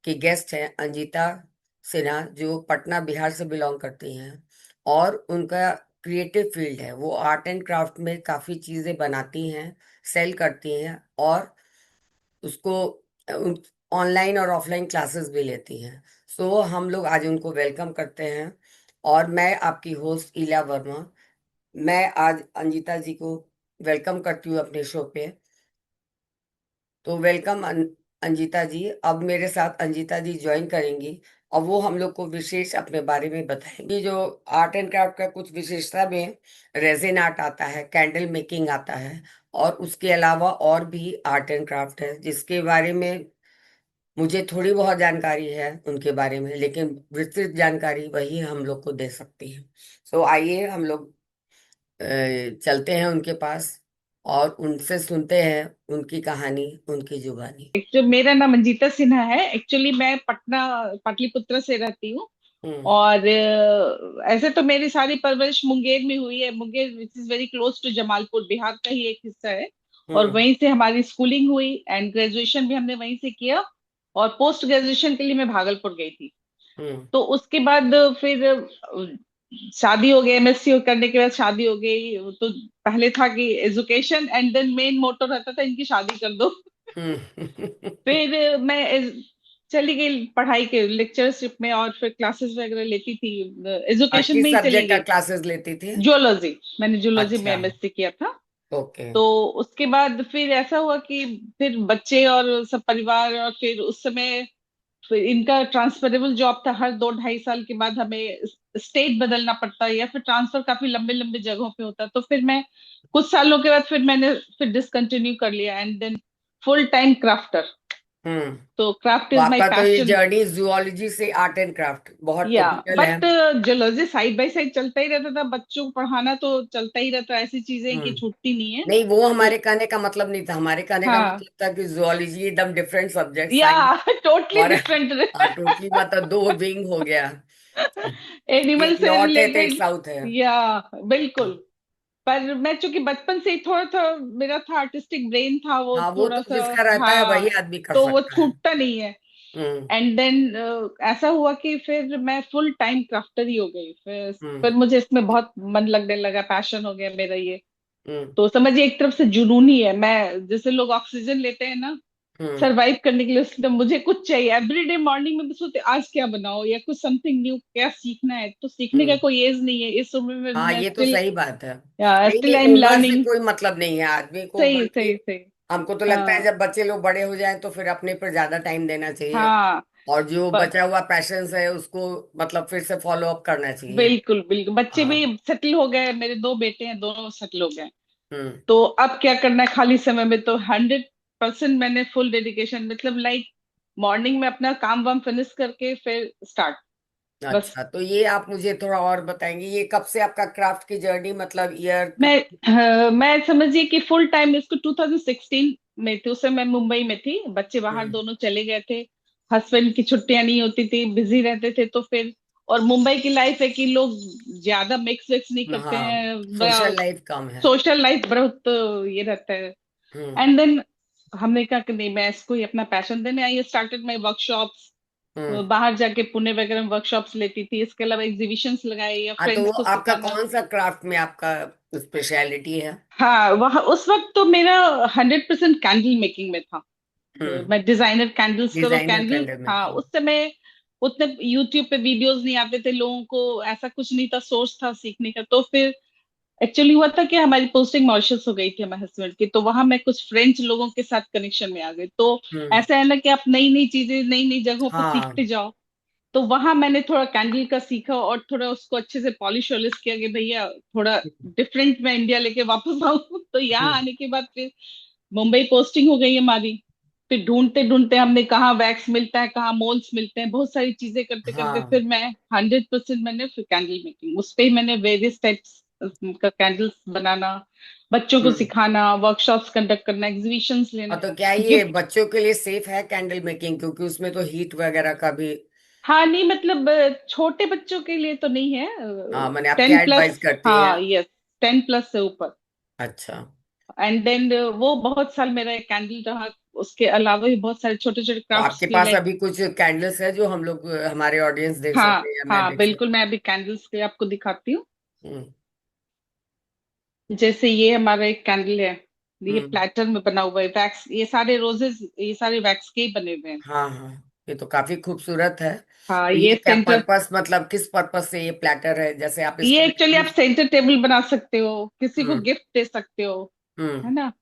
की गेस्ट हैं अंजिता सिन्हा, जो पटना बिहार से बिलोंग करती हैं। और उनका क्रिएटिव फील्ड है, वो आर्ट एंड क्राफ्ट में काफी चीजें बनाती हैं, सेल करती हैं, और उसको ऑनलाइन और ऑफलाइन क्लासेस भी लेती हैं। सो हम लोग आज उनको वेलकम करते हैं। और मैं आपकी होस्ट इला वर्मा, मैं आज अंजिता जी को वेलकम करती हूँ अपने शो पे। तो वेलकम अंजिता जी। अब मेरे साथ अंजिता जी ज्वाइन करेंगी, और वो हम लोग को विशेष अपने बारे में बताएंगी। जो आर्ट एंड क्राफ्ट का कुछ विशेषता में रेजिन आर्ट आता है, कैंडल मेकिंग आता है, और उसके अलावा और भी आर्ट एंड क्राफ्ट है जिसके बारे में मुझे थोड़ी बहुत जानकारी है उनके बारे में, लेकिन विस्तृत जानकारी वही हम लोग को दे सकती है। सो आइए हम लोग अ, चलते हैं उनके पास और उनसे सुनते हैं उनकी कहानी, उनकी जुबानी। जो मेरा नाम अंजिता सिन्हा है। एक्चुअली मैं पटना पाटलिपुत्र से रहती हूँ। हम्म। और ऐसे तो मेरी सारी परवरिश मुंगेर में हुई है। Munger which is very close to Jamalpur, Bihar का ही एक हिस्सा है। और हम्म। वहीं से हमारी स्कूलिंग हुई एंड ग्रेजुएशन भी हमने वहीं से किया। और पोस्ट ग्रेजुएशन के लिए मैं भागलपुर गई थी। हम्म। तो उसके बाद फिर शादी हो गई। एमएससी करने के बाद शादी हो गई। तो पहले था कि education and then main motto रहता था इनकी शादी कर दो। हम्म। फिर मैं चली गई पढ़ाई के लेक्चरशिप में और फिर क्लासेस वगैरह लेती थी। एजुकेशन में किस ही चली सब्जेक्ट का गई। क्लासेस लेती थी? जूलॉजी, मैंने जूलॉजी में अच्छा। एमएससी किया था। ओके। तो उसके बाद फिर ऐसा हुआ कि फिर बच्चे और सब परिवार, और फिर उस समय फिर इनका ट्रांसफरेबल जॉब था। हर 2-2.5 साल के बाद हमें स्टेट बदलना पड़ता है या फिर ट्रांसफर काफी लंबे लंबे जगहों पे होता है। तो फिर मैं कुछ सालों के बाद फिर मैंने फिर डिसकंटिन्यू कर लिया and then full time crafter. Hmm. तो क्राफ्ट तो इज माय आपका तो ये पैशन। जर्नी जूलॉजी से आर्ट एंड क्राफ्ट बहुत या टिपिकल है। But zoology side by side चलता ही रहता था। बच्चों को पढ़ाना तो चलता ही रहता है, ऐसी चीजें कि हम्म। छूटती नहीं है। नहीं, वो तो हमारे कहने का मतलब नहीं था। हमारे कहने का हाँ, मतलब था कि जूलॉजी एकदम डिफरेंट सब्जेक्ट, या साइंस टोटली और डिफरेंट। टोटली मतलब दो विंग हो गया। एनिमल एक से नॉर्थ है तो एक रिलेटेड। साउथ है। या बिल्कुल। पर मैं चूंकि बचपन से ही थोड़ा था, मेरा था आर्टिस्टिक ब्रेन था वो हाँ, वो थोड़ा तो सा। जिसका रहता है वही हाँ, आदमी कर तो वो सकता है। छूटता नहीं है। हम्म। एंड देन ऐसा हुआ कि फिर मैं फुल टाइम क्राफ्टर ही हो गई। हम्म। फिर मुझे इसमें बहुत मन लगने लगा, पैशन हो गया मेरा ये। हम्म। तो समझिए एक तरफ से जुनून ही है। मैं जैसे लोग ऑक्सीजन लेते हैं ना हम्म। सरवाइव करने के लिए, उसकी तो मुझे कुछ चाहिए। एवरीडे मॉर्निंग में भी सोचते आज क्या बनाओ या कुछ समथिंग न्यू क्या सीखना है। तो सीखने का हम्म। कोई एज नहीं है इस उम्र में भी। हाँ, मैं ये तो स्टिल, सही बात है। या नहीं स्टिल नहीं, आई एम उम्र से लर्निंग। कोई मतलब नहीं है आदमी को, सही बल्कि सही सही। हमको तो लगता है हाँ जब बच्चे लोग बड़े हो जाएं तो फिर अपने पर ज्यादा टाइम देना चाहिए, हाँ। और जो ब- बचा हुआ पैशंस है उसको मतलब फिर से फॉलो अप करना चाहिए। बिल्कुल बिल्कुल। बच्चे भी हाँ। सेटल हो गए, मेरे 2 बेटे हैं, दोनों सेटल हो गए। हम्म। तो अब क्या करना है खाली समय में, तो 100% मैंने फुल डेडिकेशन, मतलब लाइक मॉर्निंग में अपना काम वाम फिनिश करके फिर स्टार्ट। बस। अच्छा, तो ये आप मुझे थोड़ा और बताएंगे, ये कब से आपका क्राफ्ट की जर्नी, मतलब ईयर? मैं समझिए कि फुल टाइम इसको 2016 में थी। उस समय मैं मुंबई में थी, बच्चे बाहर हम्म। दोनों चले गए थे। हस्बैंड की छुट्टियां नहीं होती थी, बिजी रहते थे। तो फिर, और मुंबई की लाइफ है कि लोग ज्यादा मिक्स विक्स नहीं करते हाँ, हैं। सोशल लाइफ कम है। सोशल लाइफ बहुत ये रहता है। हम्म। एंड देन हमने कहा कि नहीं, मैं इसको ही अपना पैशन देने आई। Started my workshops. हम्म। बाहर जाके पुणे वगैरह में वर्कशॉप्स लेती थी। इसके अलावा एग्जीबिशंस लगाए या हाँ, तो फ्रेंड्स वो को आपका सिखाना। कौन सा क्राफ्ट में आपका स्पेशलिटी है? हाँ, वहाँ उस वक्त तो मेरा 100% कैंडल मेकिंग में था। हम्म। मैं डिजाइनर कैंडल्स करो डिजाइनर कैंडल। कैंडल हाँ, मेकिंग। उस समय उतने यूट्यूब पे वीडियोस नहीं आते थे, लोगों को ऐसा कुछ नहीं था, सोर्स था सीखने का। तो फिर एक्चुअली हुआ था कि हमारी पोस्टिंग मॉरिशस हो गई थी हमारे हस्बैंड की। तो वहां मैं कुछ फ्रेंच लोगों के साथ कनेक्शन में आ गई। तो हम्म। ऐसा है ना कि आप नई नई चीजें नई नई जगहों पे हाँ। सीखते जाओ। तो वहां मैंने थोड़ा कैंडल का सीखा और थोड़ा उसको अच्छे से पॉलिश वॉलिश किया कि भैया थोड़ा डिफरेंट मैं इंडिया लेके वापस आऊं। तो यहाँ हम्म। आने के बाद फिर मुंबई पोस्टिंग हो गई हमारी। फिर ढूंढते ढूंढते हमने कहाँ वैक्स मिलता है, कहाँ मोल्स मिलते हैं, बहुत सारी चीजें करते करते हाँ। फिर मैं 100% मैंने फिर कैंडल मेकिंग उस पे ही मैंने वेरियस टाइप्स का कैंडल्स बनाना, बच्चों को हम्म। सिखाना, वर्कशॉप्स कंडक्ट करना, एग्जीबिशंस और लेना, तो क्या ये गिफ्ट। बच्चों के लिए सेफ है कैंडल मेकिंग? क्योंकि उसमें तो हीट वगैरह का भी। हाँ नहीं, मतलब छोटे बच्चों के लिए तो नहीं है। हाँ, मैंने आप क्या 10+। एडवाइस करती हैं? हाँ यस, 10+ से ऊपर। अच्छा। एंड देन वो बहुत साल मेरा कैंडल रहा। उसके अलावा भी बहुत सारे छोटे छोटे तो क्राफ्ट्स आपके भी पास लाइक। अभी कुछ कैंडल्स है जो हम लोग हमारे ऑडियंस देख हाँ सकते हैं या मैं हाँ देख बिल्कुल, सकती मैं अभी कैंडल्स के आपको दिखाती हूँ। हूँ? जैसे ये हमारा एक कैंडल है, ये हम्म। प्लेटर में बना हुआ है, वैक्स, ये सारे रोजेस, ये सारे वैक्स के ही बने हुए हैं। हाँ हाँ, ये तो काफी खूबसूरत है। हाँ तो ये ये क्या सेंटर, पर्पस, मतलब किस पर्पस से ये प्लेटर है, जैसे आप ये इसको एक्चुअली आप यूज? सेंटर टेबल बना सकते हो, किसी को हम्म। गिफ्ट दे सकते हो, हम्म। है ना।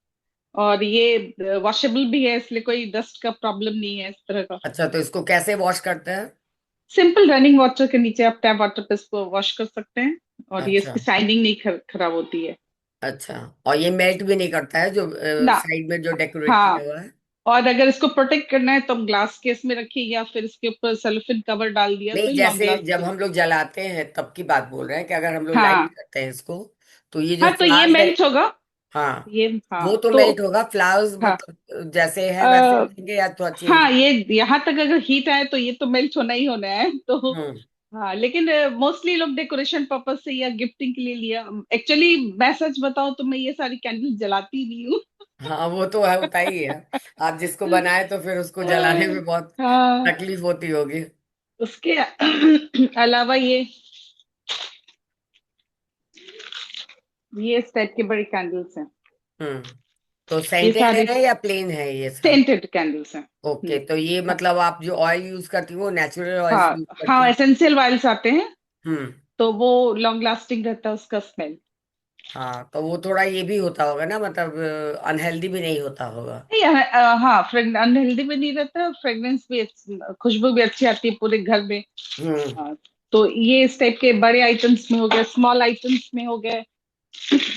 और ये वॉशेबल भी है, इसलिए कोई डस्ट का प्रॉब्लम नहीं है इस तरह का। अच्छा, तो इसको कैसे वॉश करते हैं? सिंपल रनिंग वाटर के नीचे आप टैप वाटर पे इसको वॉश कर सकते हैं, और ये अच्छा। इसकी शाइनिंग नहीं खराब होती है अच्छा, और ये मेल्ट भी नहीं करता है जो ना। साइड में जो डेकोरेट किया हाँ, हुआ है? और अगर इसको प्रोटेक्ट करना है तो हम ग्लास केस में रखिए, या फिर इसके ऊपर सेलोफिन कवर डाल दिया तो नहीं, ये लॉन्ग जैसे जब लास्टिंग। हम लोग जलाते हैं तब की बात बोल रहे हैं कि अगर हम लोग लाइट हाँ करते हैं इसको, तो ये जो हाँ, तो ये फ्लावर्स है। मेल्ट होगा। हाँ, ये वो हाँ तो तो मेल्ट होगा, फ्लावर्स हाँ मतलब जैसे है वैसे आ, रहेंगे या थोड़ा चेंज? हाँ, ये यहाँ तक अगर हीट आए तो ये तो मेल्ट होना ही होना है तो। हम्म। हाँ, लेकिन मोस्टली लोग डेकोरेशन पर्पज से या गिफ्टिंग के लिए लिया। एक्चुअली मैं सच बताऊं तो मैं ये सारी कैंडल जलाती नहीं हूँ। हाँ, वो तो है, होता ही है। आप जिसको बनाए तो फिर उसको जलाने में बहुत हाँ, तकलीफ होती होगी। उसके अलावा ये इस टाइप के बड़े कैंडल्स हैं। हम्म। तो ये सेंटेड सारे है या प्लेन है ये सब? सेंटेड कैंडल्स हैं। ओके, तो ये हाँ मतलब आप जो ऑयल यूज करती हो वो नेचुरल ऑयल हाँ यूज करती हाँ, हो? एसेंशियल ऑयल्स आते हैं, हम्म। तो वो लॉन्ग लास्टिंग रहता है उसका स्मेल। हाँ, तो वो थोड़ा ये भी होता होगा ना, मतलब अनहेल्दी भी नहीं होता होगा? नहीं, हाँ, अनहेल्दी भी नहीं रहता, फ्रेग्रेंस भी खुशबू भी अच्छी आती है पूरे घर में। हम्म। हाँ, तो ये इस टाइप के बड़े आइटम्स में हो गए, स्मॉल आइटम्स में हो गए।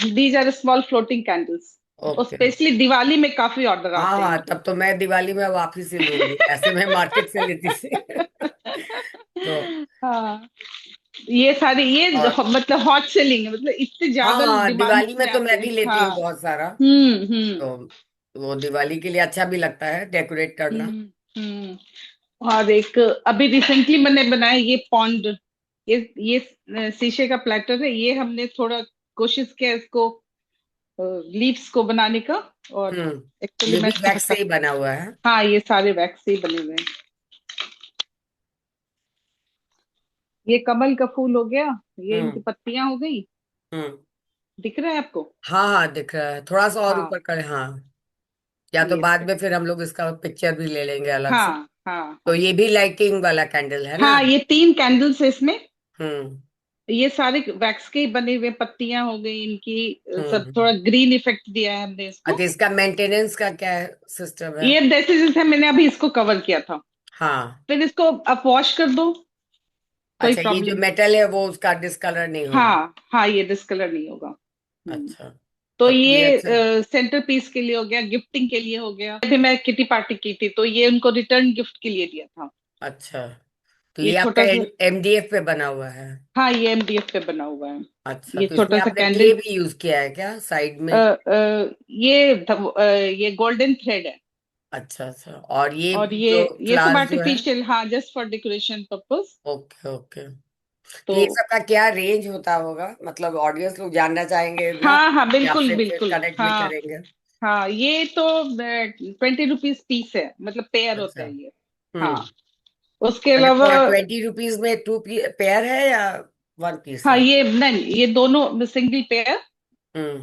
These are small floating candles. और ओके। स्पेशली दिवाली में काफी ऑर्डर हाँ आते हैं हाँ, इनके। तब तो मैं दिवाली में वापस ही लूंगी, ऐसे मैं मार्केट से लेती थी। तो हाँ, ये सारी ये और मतलब हॉट सेलिंग है, मतलब इतने हाँ ज्यादा हाँ, डिमांड दिवाली में में तो आते मैं भी हैं। लेती हूँ हाँ। बहुत सारा। हम्म। तो वो दिवाली के लिए अच्छा भी लगता है डेकोरेट करना। हम्म और एक अभी रिसेंटली मैंने बनाया ये पॉन्ड, ये शीशे का प्लेटर है, ये हमने थोड़ा कोशिश किया इसको लीव्स को बनाने का। और एक्चुअली ये मैं भी इसको वैक्स से बता, ही बना हुआ है? हाँ ये सारे वैक्स से ही बने हुए हैं। ये कमल का फूल हो गया, ये इनकी हम्म। पत्तियां हो गई। हम्म। दिख रहा है आपको? हाँ हाँ, दिख रहा है, थोड़ा सा और हाँ, ऊपर करें, हाँ। या तो ये बाद स्टेप। में फिर हम लोग इसका पिक्चर भी ले लेंगे अलग से। हाँ हाँ तो हाँ ये भी लाइटिंग वाला कैंडल है ना? हाँ, ये 3 कैंडल्स है इसमें। हम्म। ये सारे वैक्स के ही बने हुए, पत्तियां हो गई इनकी, सब हम्म। थोड़ा ग्रीन इफेक्ट दिया है हमने इसको। अच्छा, इसका मेंटेनेंस का क्या सिस्टम है? ये जैसे जैसे मैंने अभी इसको कवर किया था, हाँ। फिर इसको आप वॉश कर दो, कोई अच्छा, ये जो प्रॉब्लम। मेटल है वो उसका डिस्कलर नहीं होगा? हाँ हाँ, ये डिस्कलर नहीं होगा। अच्छा, तो तब तो ये अच्छा। ये सेंटर पीस के लिए हो गया, गिफ्टिंग के लिए हो गया। अभी मैं किटी पार्टी की थी तो ये उनको रिटर्न गिफ्ट के लिए दिया था। अच्छा, तो ये ये आपका छोटा सा, एमडीएफ पे बना हुआ है? हाँ ये एमडीएफ पे बना हुआ है। अच्छा, ये तो इसमें छोटा सा आपने कैंडल, क्ले भी यूज किया है क्या साइड में? ये गोल्डन थ्रेड है। अच्छा अच्छा, और ये और जो ये सब फ्लावर्स जो है? आर्टिफिशियल, हाँ, just for decoration purpose. Okay okay. तो तो ये सब का क्या रेंज होता होगा, मतलब ऑडियंस लोग जानना चाहेंगे ना, हाँ हाँ कि बिल्कुल आपसे फिर बिल्कुल, कनेक्ट भी हाँ करेंगे। हाँ, ये तो 20 रुपीज पीस है, मतलब पेयर होता अच्छा। है ये। हाँ, हम्म। उसके अच्छा, अलावा, तो 20 रुपीज में टू पेयर है या वन पीस हाँ है? ये नहीं, ये दोनों सिंगल पेयर। हम्म।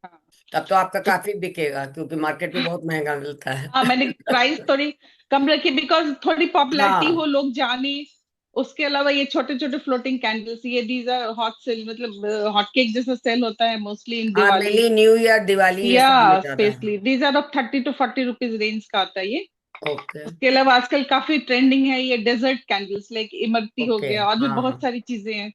हाँ, तब तो आपका तो काफी बिकेगा, क्योंकि मार्केट में बहुत महंगा मिलता हाँ, है। मैंने प्राइस थोड़ी कम रखी, बिकॉज थोड़ी पॉपुलैरिटी हो, हाँ लोग जाने। उसके अलावा ये छोटे छोटे फ्लोटिंग कैंडल्स, ये दीज आर हॉट सेल, मतलब हॉट केक जैसा सेल होता है मोस्टली इन हाँ, Diwali. Mainly new year Diwali ये या सब में ज्यादा है। Specially these are of 30 to 40 rupees range का आता है ये। ओके उसके अलावा आजकल काफी ट्रेंडिंग है ये डेजर्ट कैंडल्स, लाइक इमरती हो ओके। गया, और भी हाँ बहुत हाँ। सारी चीजें हैं।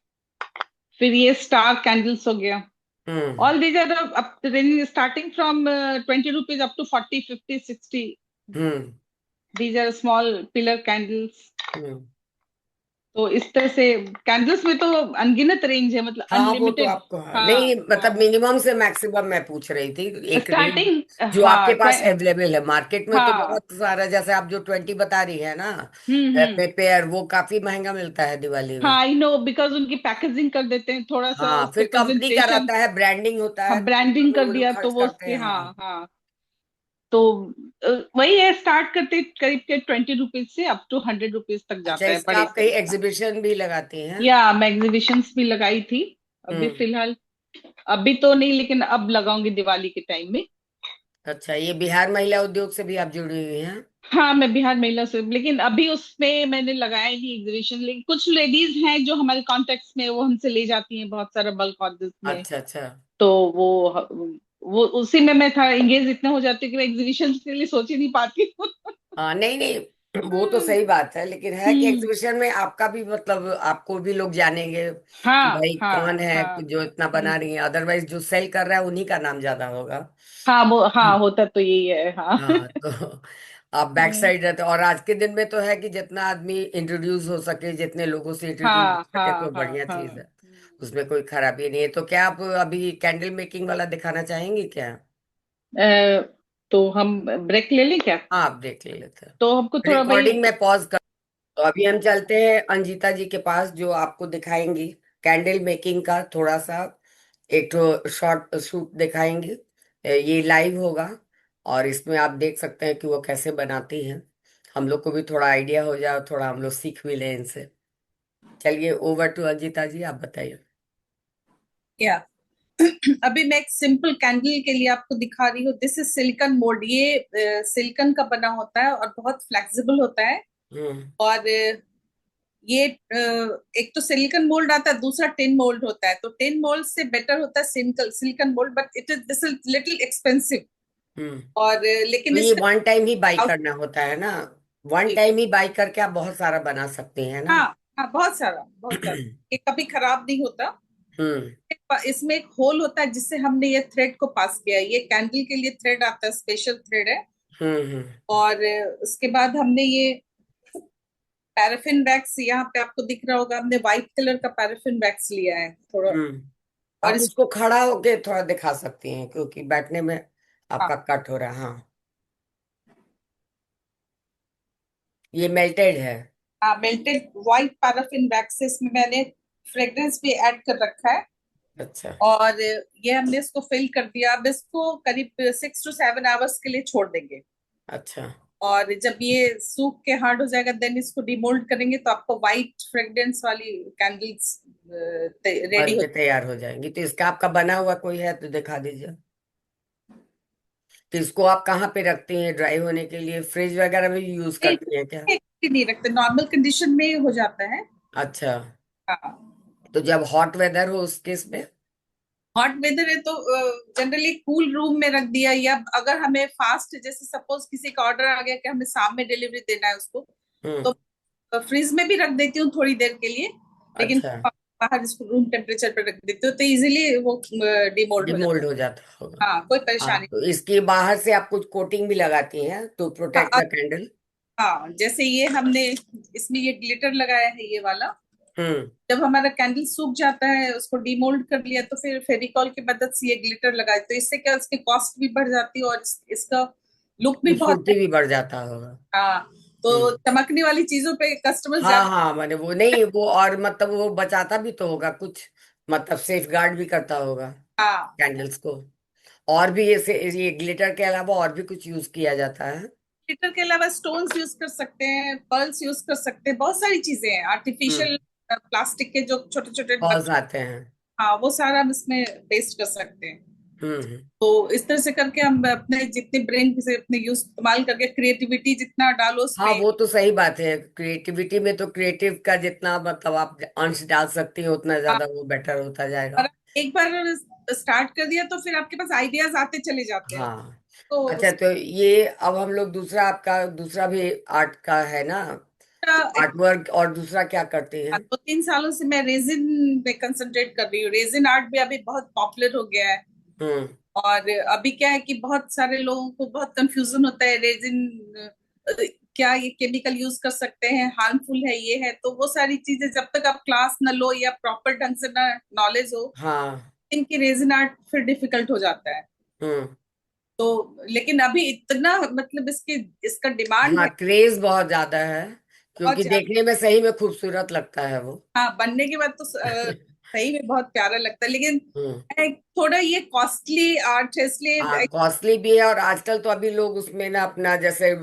फिर ये स्टार कैंडल्स हो गया। Hmm. All these are up ranging starting from 20 rupees up to 40, 50, 60। Hmm. These are small pillar candles. Hmm. तो इस तरह से कैंडल्स में तो अनगिनत रेंज है, मतलब हाँ, वो तो अनलिमिटेड। आपको, हाँ, हाँ नहीं मतलब हाँ, मिनिमम से मैक्सिमम मैं पूछ रही थी, एक रेंज स्टार्टिंग, जो हाँ आपके पास अवेलेबल है। मार्केट में तो हाँ, बहुत सारा, जैसे आप जो 20 बता रही है ना, हम्म। पेयर, वो काफी महंगा मिलता है दिवाली में। हाँ आई नो, बिकॉज उनकी पैकेजिंग कर देते हैं थोड़ा सा, हाँ, उस पे फिर कंपनी का प्रेजेंटेशन। रहता है, ब्रांडिंग होता है, हाँ, तो ब्रांडिंग उसमें कर वो लोग दिया तो खर्च वो करते उसके, हैं, हाँ हाँ। हाँ। तो वही है, स्टार्ट करते करीब के 20 रुपीज से अप टू 100 रुपीज तक अच्छा, जाता है इसका बड़े आप कहीं साइज का। एग्जीबिशन भी लगाती हैं? या मैं एग्जीबिशंस भी लगाई थी अभी हम्म। फिलहाल। अभी तो नहीं, लेकिन अब लगाऊंगी दिवाली के टाइम में। अच्छा, ये बिहार महिला उद्योग से भी आप जुड़ी हुई हैं? हाँ, मैं बिहार महिला से, लेकिन अभी उसमें मैंने लगाया नहीं एग्जीबिशन। लेकिन कुछ लेडीज हैं जो हमारे कॉन्टेक्ट्स में, वो हमसे ले जाती हैं बहुत सारा बल्क ऑर्डर्स में। अच्छा अच्छा। तो वो उसी में मैं था एंगेज, इतना हो जाती हूँ कि मैं एग्जीबिशन के लिए सोच ही नहीं पाती हूँ। हाँ, नहीं नहीं, वो तो सही बात है, लेकिन है कि हम्म। एग्जीबिशन में आपका भी मतलब आपको भी लोग जानेंगे कि हाँ भाई कौन हाँ है हाँ। जो इतना बना रही है। अदरवाइज जो सेल कर रहा है उन्हीं का नाम ज्यादा होगा। हाँ वो, हाँ होता तो यही है, हाँ। हाँ, तो आप बैक साइड रहते हो। और आज के दिन में तो है कि जितना आदमी इंट्रोड्यूस हो सके, जितने लोगों से इंट्रोड्यूस हो हाँ सके, हाँ तो हाँ बढ़िया हाँ। चीज है। उसमें कोई खराबी नहीं है। तो क्या आप अभी कैंडल मेकिंग वाला दिखाना चाहेंगी क्या? तो हम ब्रेक ले लें क्या? हाँ, आप देख ले लेते हैं। तो हमको थोड़ा भाई। रिकॉर्डिंग में पॉज कर। तो अभी हम चलते हैं अंजिता जी के पास, जो आपको दिखाएंगी कैंडल मेकिंग का थोड़ा सा एक तो शॉर्ट शूट दिखाएंगी। ये लाइव होगा, और इसमें आप देख सकते हैं कि वो कैसे बनाती हैं। हम लोग को भी थोड़ा आइडिया हो जाए और थोड़ा हम लोग सीख भी लें इनसे। चलिए, ओवर टू अंजिता जी, आप बताइए। या अभी मैं एक सिंपल कैंडल के लिए आपको दिखा रही हूँ। This is silicone mould. ये सिलिकॉन का बना होता है और बहुत फ्लेक्सिबल होता है। हम्म और ये एक तो सिलिकॉन मोल्ड आता है, दूसरा टिन मोल्ड होता है। तो टिन मोल्ड से बेटर होता है silicone mould, but it is this is little expensive. Hmm. और तो लेकिन ये इसका वन टाइम ही बाई आउट। करना होता है ना? वन टाइम ही बाई करके आप बहुत सारा बना सकते हैं ना? हाँ हाँ, बहुत सारा बहुत सारा। ये कभी खराब नहीं होता। हम्म इसमें एक होल होता है जिससे हमने ये थ्रेड को पास किया है। ये कैंडल के लिए थ्रेड आता है, स्पेशल थ्रेड है। हम्म। और उसके बाद हमने ये पैराफिन वैक्स, यहाँ पे आपको दिख रहा होगा, हमने व्हाइट कलर का पैराफिन वैक्स लिया है थोड़ा। और आप इस उसको खड़ा होके थोड़ा दिखा सकती हैं, क्योंकि बैठने में हाँ आपका कट हो रहा है। हाँ, ये मेल्टेड है? हाँ, मेल्टेड व्हाइट पैराफिन वैक्स से इसमें मैंने फ्रेग्रेंस भी ऐड कर रखा है। अच्छा और ये हमने इसको फिल कर दिया। अब इसको करीब 6 to 7 आवर्स के लिए छोड़ देंगे। अच्छा। और जब ये सूख के हार्ड हो जाएगा, देन इसको डिमोल्ड करेंगे, तो आपको वाइट फ्रेग्रेंस वाली कैंडल्स रेडी बन हो। के तैयार हो जाएंगी। तो इसका आपका बना हुआ कोई है तो दिखा दीजिए। तो इसको आप कहाँ पे रखती हैं ड्राई होने के लिए? फ्रिज वगैरह में यूज नहीं, करती हैं क्या? नहीं रखते, नॉर्मल कंडीशन में हो जाता है। अच्छा। हाँ, तो जब हॉट वेदर हो उस केस में? हॉट वेदर है तो जनरली कूल रूम में रख दिया। या अगर हमें फास्ट, जैसे सपोज किसी का ऑर्डर आ गया कि हमें शाम में डिलीवरी देना है उसको, हम्म। तो फ्रीज में भी रख देती हूँ थोड़ी देर के लिए। लेकिन अच्छा, बाहर इसको रूम टेम्परेचर पर रख देती हूँ, तो इजीली वो डिमोल्ड हो डिमोल्ड जाता हो जाता है। होगा। हाँ, कोई हाँ, परेशानी। तो इसके बाहर से आप कुछ कोटिंग भी लगाती हैं टू प्रोटेक्ट हाँ द कैंडल? हाँ, जैसे ये हमने इसमें ये ग्लिटर लगाया है, ये वाला। हम्म। जब हमारा कैंडल सूख जाता है, उसको डिमोल्ड कर लिया, तो फिर फेविकॉल की मदद से ये ग्लिटर लगाए, तो इससे क्या, उसकी कॉस्ट भी बढ़ जाती है और इसका लुक भी बहुत। खूबसूरती भी बढ़ जाता होगा। हाँ, तो हम्म। चमकने वाली चीजों पे कस्टमर हाँ ज्यादा। हाँ, मैंने वो नहीं, वो और मतलब वो बचाता भी तो होगा कुछ, मतलब सेफ गार्ड भी करता होगा हाँ, कैंडल्स को। और भी ये ग्लिटर के अलावा और भी कुछ यूज किया जाता है? ग्लिटर के अलावा स्टोन्स यूज कर सकते हैं, पर्ल्स यूज कर सकते हैं, बहुत सारी चीजें हैं हम्म। आर्टिफिशियल। प्लास्टिक के जो छोटे छोटे पॉज आते हैं। हाँ, वो सारा हम इसमें पेस्ट कर सकते हैं। हम्म। तो इस तरह से करके हम अपने जितने ब्रेन से अपने यूज इस्तेमाल करके, क्रिएटिविटी जितना डालो हाँ, उसमें। वो तो सही बात है। क्रिएटिविटी में तो क्रिएटिव का जितना मतलब आप अंश डाल सकती हैं उतना ज्यादा वो बेटर होता जाएगा। और एक बार स्टार्ट कर दिया तो फिर आपके पास आइडियाज आते चले जाते हैं। हाँ। तो अच्छा, तो ये अब हम लोग दूसरा, आपका दूसरा भी आर्ट का है ना? उसका आर्ट वर्क, और दूसरा क्या करते हैं? 2-3 सालों से मैं रेजिन पे कंसंट्रेट कर रही हूँ। रेजिन आर्ट भी अभी बहुत पॉपुलर हो गया है। हम्म। और अभी क्या है कि बहुत सारे लोगों को बहुत कंफ्यूजन होता है, रेजिन क्या ये केमिकल यूज कर सकते हैं, हार्मफुल है, ये है। तो वो सारी चीजें जब तक आप क्लास न लो या प्रॉपर ढंग से ना नॉलेज हो, हाँ। इनकी रेजिन आर्ट फिर डिफिकल्ट हो जाता है। हम्म। तो लेकिन अभी इतना मतलब इसकी इसका डिमांड हाँ, है क्रेज बहुत ज्यादा है, बहुत क्योंकि ज्यादा। देखने में सही में खूबसूरत लगता है वो। हाँ, बनने के बाद तो सही में बहुत प्यारा लगता है, लेकिन हम्म। थोड़ा ये कॉस्टली आर्ट है हाँ, इसलिए। कॉस्टली भी है, और आजकल तो अभी लोग उसमें ना अपना जैसे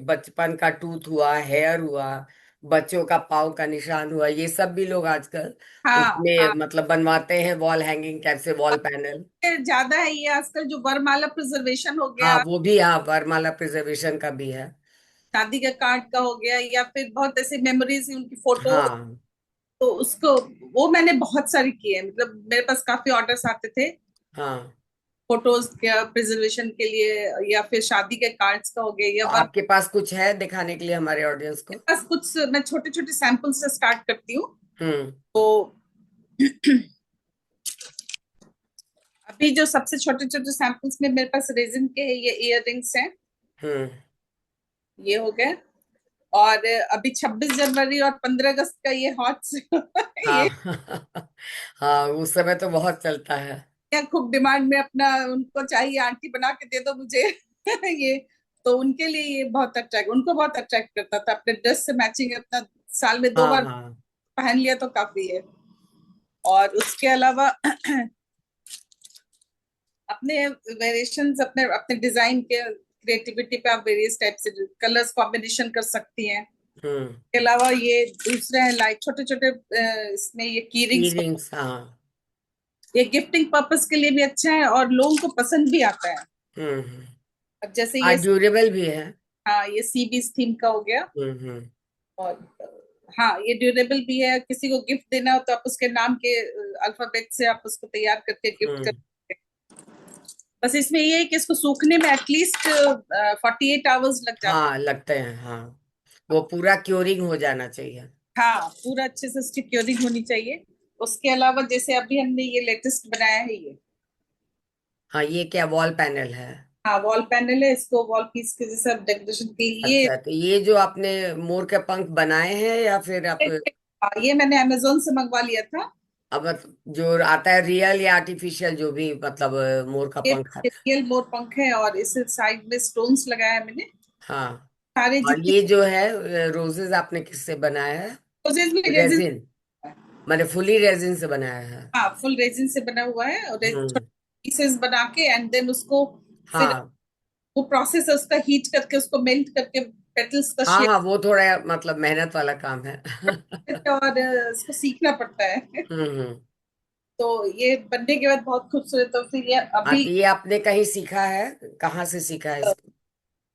बचपन का टूथ हुआ, हेयर हुआ, बच्चों का पाँव का निशान हुआ, ये सब भी लोग आजकल हाँ उसमें हाँ, मतलब बनवाते हैं, वॉल हैंगिंग टाइप से वॉल पैनल। ज्यादा है ये आजकल जो वरमाला प्रिजर्वेशन हो हाँ, गया, वो भी, हाँ, वरमाला प्रिजर्वेशन का भी है। शादी का कार्ड का हो गया, या फिर बहुत ऐसे मेमोरीज उनकी फोटो, हाँ तो उसको वो मैंने बहुत सारी की है, मतलब मेरे पास काफी ऑर्डर्स आते थे हाँ। फोटोज के प्रिजर्वेशन के लिए, या फिर शादी के कार्ड्स का हो गया, या तो वर्क। आपके पास कुछ है दिखाने के लिए हमारे ऑडियंस को? बस कुछ मैं छोटे छोटे सैंपल से स्टार्ट करती हूँ। हम्म। तो अभी जो सबसे छोटे छोटे सैंपल्स में मेरे पास रेजिन के है, ये इयर रिंग्स हैं, हम्म। ये हो गए। और अभी 26 जनवरी और 15 अगस्त का ये हॉट हाँ। ये हाँ, उस समय तो बहुत चलता है। खूब डिमांड में, अपना उनको चाहिए आंटी बना के दे दो मुझे ये, तो उनके लिए ये बहुत अट्रैक्ट, उनको बहुत अट्रैक्ट करता था, अपने ड्रेस से मैचिंग अपना साल में दो हाँ बार हाँ। पहन लिया तो काफी है। और उसके अलावा अपने वेरिएशंस, अपने अपने डिजाइन के क्रिएटिविटी पे आप वेरियस टाइप से कलर्स कॉम्बिनेशन कर सकती हैं। हम्म। के अलावा ये दूसरे हैं लाइक छोटे छोटे, इसमें ये की रिंग्स, इयरिंग्स, हाँ। ये गिफ्टिंग पर्पस के लिए भी अच्छा है और लोगों को पसंद भी आता है। हम्म। अब जैसे हाँ, ये, ड्यूरेबल भी है। हाँ ये सी बीच थीम का हो गया। हम्म। और हाँ ये ड्यूरेबल भी है, किसी को गिफ्ट देना हो तो आप उसके नाम के अल्फाबेट से आप उसको तैयार करके गिफ्ट कर। हम्म। बस इसमें ये है कि इसको सूखने में एटलीस्ट 48 आवर्स लग जाते हाँ, लगते हैं, हाँ। वो पूरा क्योरिंग हो जाना चाहिए। हैं। हाँ पूरा अच्छे से उसकी क्योरिंग होनी चाहिए। उसके अलावा जैसे अभी हमने ये लेटेस्ट बनाया है ये, हाँ, ये क्या वॉल पैनल है? हाँ वॉल पैनल है, इसको वॉल पीस के जैसे डेकोरेशन के लिए। अच्छा, तो ये जो आपने मोर के पंख बनाए हैं या फिर आप ये मैंने अमेजोन से मंगवा लिया था। अब जो आता है रियल या आर्टिफिशियल, जो भी मतलब मोर का ये पंख आता है? रियल मोर पंख है और इसे साइड में स्टोन्स लगाया है मैंने, हाँ। सारे और जितने ये जो है रोजेस आपने किससे बनाया है? रोजेज भी रेजिन। रेजिन? मैंने फुली रेजिन से बनाया है? हाँ फुल रेजिन से बना हुआ है, और छोटे हम्म। पीसेस बना के एंड देन उसको फिर हाँ वो प्रोसेस है उसका, हीट करके उसको मेल्ट करके पेटल्स का हाँ। शेप हाँ, वो थोड़ा मतलब मेहनत वाला काम है। करके, और इसको सीखना पड़ता है हम्म। तो ये बनने के बाद बहुत खूबसूरत, तो फिर ये हाँ, अभी तो ये आपने कहीं सीखा है? कहाँ से सीखा है इसको?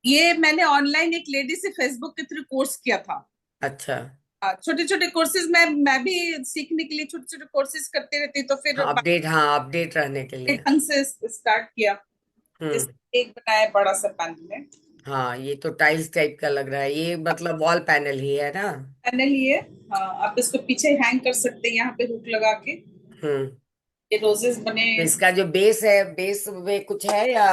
ये मैंने ऑनलाइन एक लेडी से फेसबुक के थ्रू कोर्स किया था। अच्छा। छोटे छोटे कोर्सेज मैं भी सीखने के लिए छोटे छोटे कोर्सेज करते रहती, तो फिर हाँ, अपडेट, हाँ, अपडेट रहने के लिए। ढंग से स्टार्ट किया। जिस हम्म। एक बनाया बड़ा सा पैनल है, हाँ, ये तो टाइल्स टाइप का लग रहा है, ये मतलब वॉल पैनल ही है ना? पैनल ये। हाँ आप इसको पीछे हैंग कर सकते हैं यहाँ पे हुक लगा के। हम्म। ये रोजेस बने तो इसका जो बेस है, बेस में कुछ है या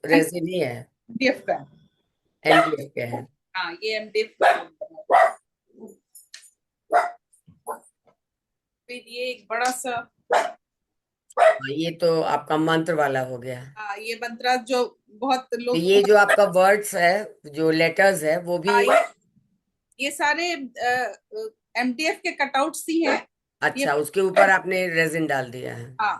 रेजिन ही है? एमडीएफ का है। एमडीएफ के है? हाँ ये एमडीएफ का है। फिर ये एक बड़ा सा, हाँ, ये तो आपका मंत्र वाला हो गया। हाँ ये मंत्रा जो बहुत तो लोग ये जो आपका वर्ड्स है, जो लेटर्स है, वो भी? हाँ ये सारे एमडीएफ के कटआउट्स ही हैं। ये अच्छा, उसके ऊपर आपने रेजिन डाल दिया है? हाँ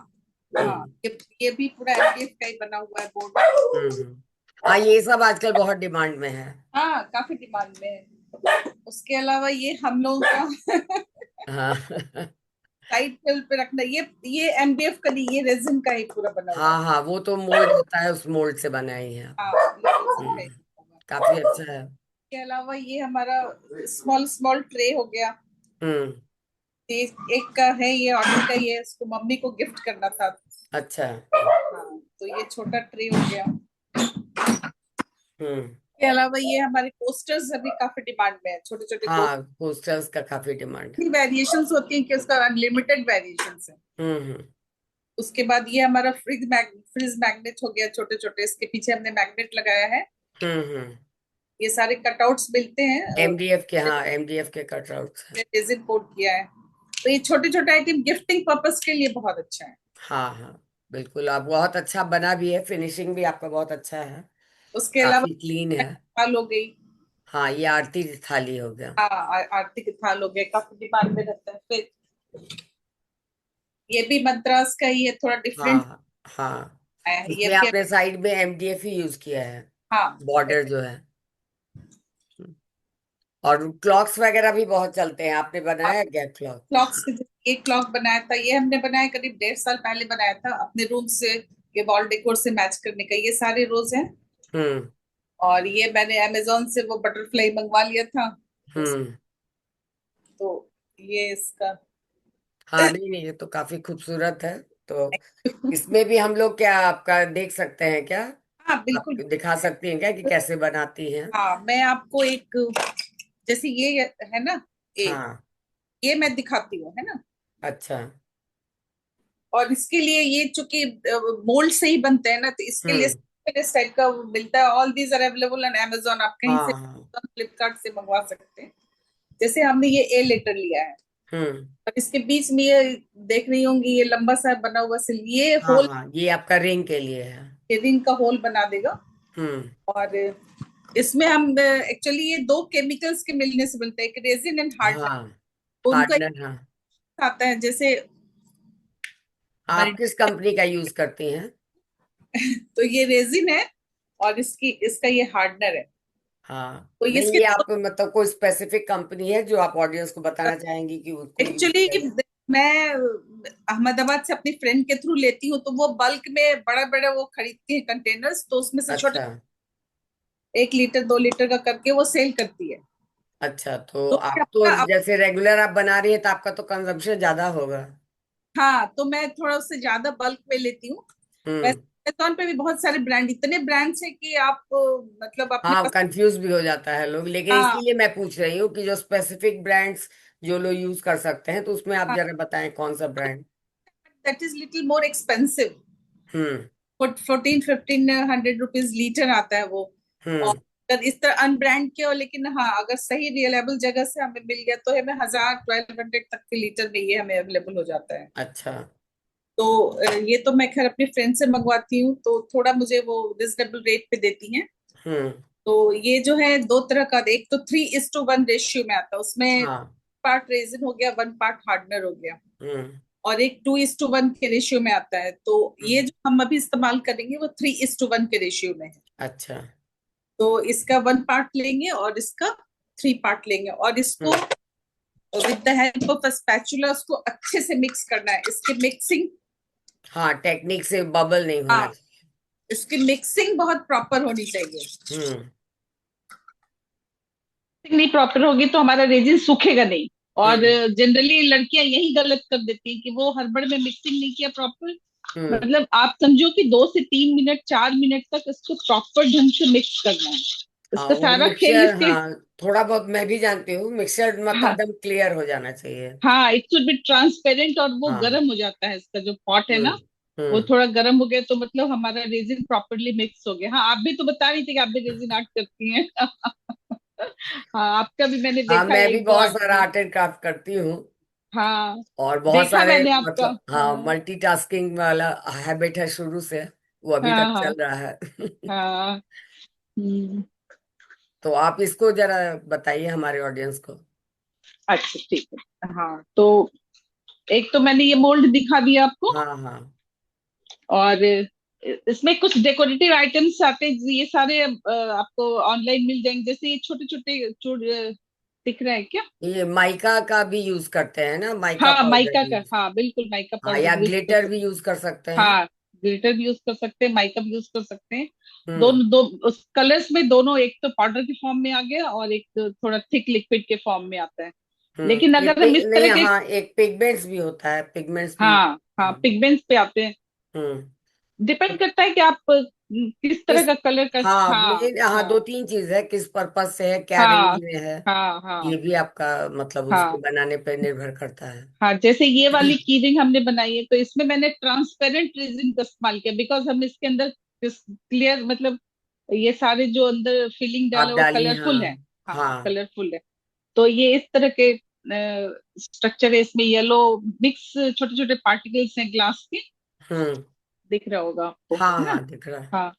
हाँ हम्म। ये भी पूरा एमडीएफ का ही बना हुआ है बोर्ड। हाँ, ये सब आजकल बहुत डिमांड में है। हाँ काफी डिमांड में है। उसके अलावा ये हम लोगों का हाँ। साइड टेबल पे रखना, ये एमडीएफ का नहीं, ये रेजिन का ही पूरा बना हुआ है। हाँ हाँ, वो तो मोल्ड होता है, उस मोल्ड से बनाई है। हाँ ये रेजिन का ही हम्म। बना हुआ है। काफी अच्छा है। इसके अलावा ये हमारा स्मॉल स्मॉल ट्रे हो गया। हम्म। ये एक का है, ये ऑर्डर का, ये इसको मम्मी को गिफ्ट करना था। अच्छा। हाँ तो ये छोटा ट्रे हो गया। हम्म। इसके अलावा ये हमारे कोस्टर्स अभी काफी डिमांड में है, छोटे छोटे हाँ, पोस्टर्स का काफी डिमांड है। वेरिएशंस होती हैं कि उसका अनलिमिटेड वेरिएशंस है। हम्म। उसके बाद ये हमारा फ्रिज मैग्नेट हो गया, छोटे छोटे, इसके पीछे हमने मैग्नेट लगाया है। हम्म। ये सारे कटआउट्स मिलते हैं, एमडीएफ के, हाँ, एमडीएफ के कटआउट्स हैं। रेजिन कोट किया है। तो ये छोटे छोटे आइटम गिफ्टिंग पर्पस के लिए बहुत अच्छा है। हाँ हाँ, बिल्कुल, आप बहुत अच्छा बना भी है, फिनिशिंग भी आपका बहुत अच्छा है। उसके अलावा काफी क्लीन है। थाल हो गई। हाँ, ये आरती थाली हो गया। हाँ आरती के थाल हो गए, काफी डिमांड में रहता है। फिर ये भी मद्रास का ही है, थोड़ा डिफरेंट हाँ हाँ। आया है ये इसमें भी। आपने साइड में एमडीएफ ही यूज किया है, हाँ, बॉर्डर जो है। और क्लॉक्स वगैरह भी बहुत चलते हैं, आपने बनाया क्या क्लॉक? क्लॉक्स, एक क्लॉक बनाया था, ये हमने बनाया करीब 1.5 साल पहले बनाया था अपने रूम से, ये वॉल डेकोर से मैच करने का, ये सारे रोज हैं। हम्म और ये मैंने अमेजोन से वो बटरफ्लाई मंगवा लिया था, हम्म। तो ये इसका। हाँ नहीं नहीं, ये तो काफी खूबसूरत है। तो इसमें भी हम लोग क्या आपका देख सकते हैं क्या? हाँ आप बिल्कुल। दिखा सकती हैं क्या कि कैसे बनाती हैं? हाँ, मैं आपको एक, जैसे ये है ना एक, हाँ। ये मैं दिखाती हूँ, है ना। अच्छा। और इसके लिए ये चूंकि मोल्ड से ही बनते हैं ना, तो इसके लिए हम्म। इस टाइप का वो मिलता है। All these are available on Amazon, आप कहीं हाँ से हाँ। फ्लिपकार्ट से मंगवा सकते हैं। जैसे हमने ये ए लेटर लिया है, हम्म। और इसके बीच में ये देख रही होंगी, ये लंबा सा बना हुआ सिल, ये हाँ होल, हाँ, ये आपका रिंग के लिए है। रिंग का होल बना देगा। हम्म। और इसमें हम एक्चुअली ये दो केमिकल्स के मिलने से बनता है, एक रेजिन एंड हार्डनर। हाँ, उनका हार्डनर, हाँ। आता है, जैसे आप हमारे, किस कंपनी का यूज करती हैं? तो ये रेजिन है और इसकी इसका ये हार्डनर है। हाँ तो नहीं, इसके ये आप मतलब कोई स्पेसिफिक कंपनी है जो आप ऑडियंस को बताना चाहेंगी कि उसको यूज एक्चुअली किया जाए? मैं अहमदाबाद से अपनी फ्रेंड के थ्रू लेती हूँ, तो वो बल्क में बड़ा बड़ा वो खरीदती है कंटेनर्स, तो उसमें से छोटे अच्छा 1 लीटर 2 लीटर का करके वो सेल करती है। अच्छा। तो तो आप तो अपना जैसे रेगुलर आप बना रही हैं तो आपका तो कंजम्पशन ज्यादा होगा। हाँ, तो मैं थोड़ा उससे ज्यादा बल्क में लेती हूँ। हम्म। वैसे अमेज़न पे भी बहुत सारे ब्रांड, इतने ब्रांड्स है कि आप मतलब अपने हाँ, पास। कंफ्यूज भी हो जाता है लोग, लेकिन हाँ इसीलिए मैं पूछ रही हूँ कि जो स्पेसिफिक ब्रांड्स जो लोग यूज कर सकते हैं, तो उसमें आप हाँ, जरा बताएं कौन सा brand. That is little more expensive. Hmm 14-1500 rupees litre आता है वो। और हम्म। अगर इस तरह अनब्रांड के हो, लेकिन हाँ अगर सही रिलायबल जगह से हमें मिल गया तो हमें 1000-1200 तक के लीटर में ये हमें अवेलेबल हो जाता है। अच्छा। तो ये तो मैं खैर अपनी फ्रेंड से मंगवाती हूँ, तो थोड़ा मुझे वो रिजनेबल रेट पे देती हैं। हम्म। तो ये जो है दो तरह का, एक तो 3:1 रेशियो में आता है, उसमें हाँ। पार्ट रेजिन हो गया, 1 पार्ट हार्डनर हो गया। हम्म और एक 2:1 के रेशियो में आता है। तो ये हम्म। जो हम अभी इस्तेमाल करेंगे वो 3:1 के रेशियो में है। अच्छा। तो इसका 1 पार्ट लेंगे और इसका 3 पार्ट लेंगे, और इसको hmm. With the help of a spatula उसको अच्छे से मिक्स करना है। इसकी मिक्सिंग, हाँ, टेक्निक से बबल नहीं होना हाँ, चाहिए। इसकी मिक्सिंग बहुत प्रॉपर होनी चाहिए। हम्म नहीं प्रॉपर होगी तो हमारा रेजिन सूखेगा नहीं। और हम्म जनरली लड़कियां यही गलत कर देती हैं कि वो हड़बड़ में मिक्सिंग नहीं किया प्रॉपर। हम्म। मतलब आप समझो कि 2 से 3 मिनट 4 मिनट तक इसको प्रॉपर ढंग से मिक्स करना है। हाँ, इसका वो सारा खेल मिक्सचर, इसके। हाँ थोड़ा बहुत मैं भी जानती हूँ, मिक्सचर मतलब हाँ एकदम क्लियर हो जाना चाहिए। हाँ, इट शुड बी ट्रांसपेरेंट, और वो हाँ। गर्म हो जाता है, इसका जो पॉट है हम्म ना, वो हम्म। थोड़ा गर्म हो गया तो मतलब हमारा रेजिन प्रॉपरली मिक्स हो गया। हाँ, आप भी तो बता रही थी कि आप भी रेजिन आर्ट करती हैं। हाँ, आपका भी मैंने हाँ, देखा है मैं भी एक दो बहुत आर्ट सारा में। आर्ट एंड क्राफ्ट करती हूँ। हाँ, और बहुत देखा सारे मैंने आपका। मतलब, हाँ, हाँ मल्टीटास्किंग वाला हैबिट है शुरू से, वो अभी हाँ तक हाँ चल रहा है। हाँ। हम्म, तो आप इसको जरा बताइए हमारे ऑडियंस को। अच्छा ठीक है। हाँ तो एक तो मैंने ये मोल्ड दिखा दिया आपको। हाँ हाँ। और इसमें कुछ डेकोरेटिव आइटम्स आते हैं, ये सारे आपको ऑनलाइन मिल जाएंगे। जैसे ये छोटे छोटे दिख रहा है क्या? ये माइका का भी यूज करते हैं ना, माइका हाँ पाउडर माइका भी? का, हाँ बिल्कुल माइका हाँ, या पाउडर यूज कर ग्लिटर सकते। भी यूज कर सकते हैं। हाँ, ग्लिटर भी यूज कर सकते हैं, माइका भी यूज कर सकते हैं। हम्म दोनों दो उस कलर्स में, दोनों एक तो पाउडर के फॉर्म में आ गया और एक तो थोड़ा थिक लिक्विड के फॉर्म में आता है। लेकिन ये अगर हम इस नहीं, तरह के, हाँ, एक पिगमेंट्स भी होता है, पिगमेंट्स भी। हाँ हाँ पिगमेंट्स पे आते हैं। हम्म। डिपेंड करता है कि आप किस तरह किस, का कलर का। हाँ हाँ मेन, हाँ, हाँ दो तीन चीज है, किस पर्पज से है, क्या हाँ रेंज में है, हाँ हाँ ये भी आपका मतलब उसके हाँ बनाने पर निर्भर करता है। हाँ। जैसे ये वाली की रिंग हमने बनाई है, तो इसमें मैंने ट्रांसपेरेंट रेजिन का इस्तेमाल किया, बिकॉज हम इसके अंदर क्लियर मतलब ये सारे जो अंदर फिलिंग आप डाला वो डालिए, हाँ। कलरफुल है। हाँ हाँ। कलरफुल है। तो ये इस तरह के स्ट्रक्चर है, इसमें येलो मिक्स छोटे छोटे पार्टिकल्स हैं ग्लास के। हम्म। दिख रहा होगा आपको, हाँ है ना? हाँ, दिख रहा है। हाँ।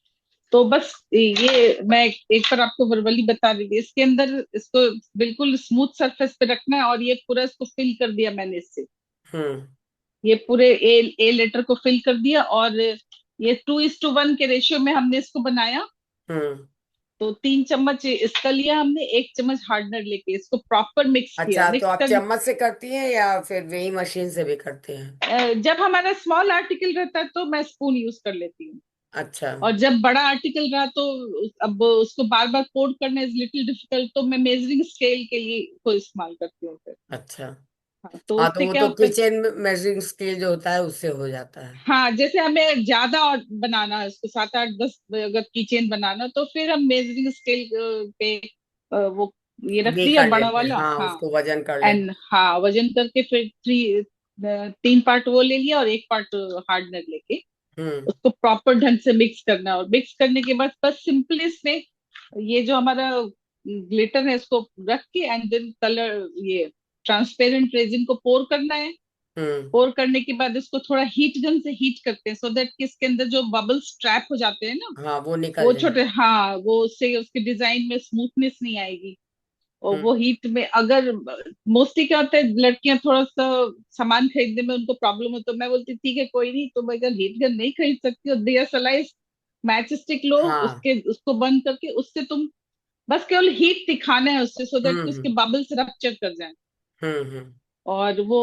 तो बस ये मैं एक बार आपको वर्बली बता दी थी, इसके अंदर इसको बिल्कुल स्मूथ सरफेस पे रखना है, और ये पूरा इसको फिल कर दिया मैंने इससे। हम्म ये पूरे ए लेटर को फिल कर दिया, और ये 2:1 के रेशियो में हमने इसको बनाया। हम्म। तो 3 चम्मच इसका लिया हमने, 1 चम्मच हार्डनर लेके इसको प्रॉपर मिक्स किया। अच्छा, तो मिक्स आप कर चम्मच से करती हैं या फिर वेही मशीन से भी करती हैं? जब हमारा स्मॉल आर्टिकल रहता है तो मैं स्पून यूज कर लेती हूँ। अच्छा। और जब बड़ा आर्टिकल रहा तो अब उसको बार बार कोड करना इज लिटिल डिफिकल्ट, तो मैं मेजरिंग स्केल के लिए को इस्तेमाल करती हूँ फिर। अच्छा। हाँ, तो हाँ, तो उससे वो क्या तो होता है। किचन मेजरिंग स्केल जो होता है उससे हो जाता है। हाँ, जैसे हमें ज्यादा और बनाना है उसको, 7 8 10 अगर किचन बनाना, तो फिर हम मेजरिंग स्केल पे वो ये रख भी दिया कर बड़ा लेते हैं, वाला। हाँ, हाँ, उसको वजन कर लेते एंड हाँ, वजन करके फिर 3 पार्ट वो ले लिया और 1 पार्ट हार्डनर लेके हैं। उसको प्रॉपर ढंग से मिक्स करना है। और मिक्स करने के बाद बस सिंपली इसमें ये जो हमारा ग्लिटर है इसको रख के, एंड देन कलर ये ट्रांसपेरेंट रेजिन को पोर करना है। हम्म। पोर करने के बाद इसको थोड़ा हीट गन से हीट करते हैं, सो दैट कि इसके अंदर जो बबल्स ट्रैप हो जाते हैं ना, हाँ, वो निकल वो जाए। छोटे, हाँ, वो उससे उसके डिजाइन में स्मूथनेस नहीं आएगी। और हम्म। वो हीट में अगर मोस्टली क्या होता है, लड़कियां थोड़ा सा सामान खरीदने में उनको प्रॉब्लम हो, तो मैं बोलती ठीक है कोई नहीं, तुम अगर हीट गन नहीं खरीद सकती हो, दिया सलाइस मैच स्टिक लो, हाँ। उसके उसको बंद करके उससे तुम बस केवल हीट दिखाना है उससे, सो दैट कि हम्म। उसके बबल्स रप्चर कर जाए। हम्म। और वो